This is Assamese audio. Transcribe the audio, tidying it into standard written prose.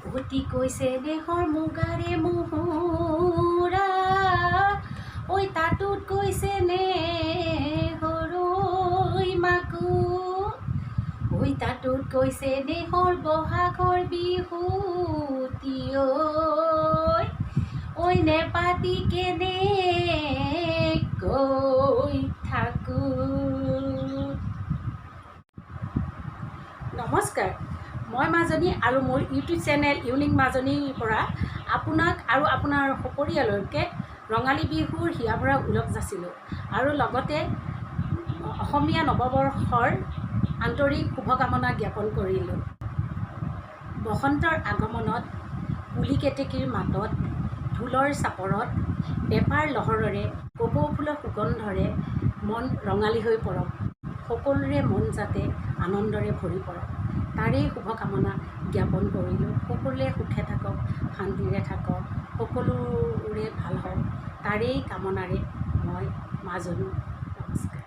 অতি কৈছে দেহৰ মুগাৰে মোহৰা ঐ তাতোত কৈছে নে সৰৈ মাকো ঐ তাতোত কৈছে দেহৰ বহাগৰ বিহুতি ঐ নেপাতি কেনে কৈ থাকো। নমস্কাৰ, মই মাজনী আৰু মোৰ ইউটিউব চেনেল ইউনিক মাজনীৰ পৰা আপোনাক আৰু আপোনাৰ সপৰিয়ালকে ৰঙালী বিহুৰ হিয়াভৰা ওলগ যাচিলোঁ আৰু লগতে অসমীয়া নৱবৰ্ষৰ আন্তৰিক শুভকামনা জ্ঞাপন কৰিলোঁ। বসন্তৰ আগমনত কুলি কেতেকীৰ মাতত ঢোলৰ চাপৰত পেঁপাৰ লহৰেৰে কপৌ ফুলৰ সুগন্ধৰে মন ৰঙালী হৈ পৰক। সকলোৰে মন যাতে আনন্দৰে ভৰি পৰক তাৰেই শুভকামনা জ্ঞাপন কৰিলোঁ। সকলোৱে সুখে থাকক, শান্তিৰে থাকক, সকলোৰে ভাল হওক তাৰেই কামনাৰে মই মাজনী। নমস্কাৰ।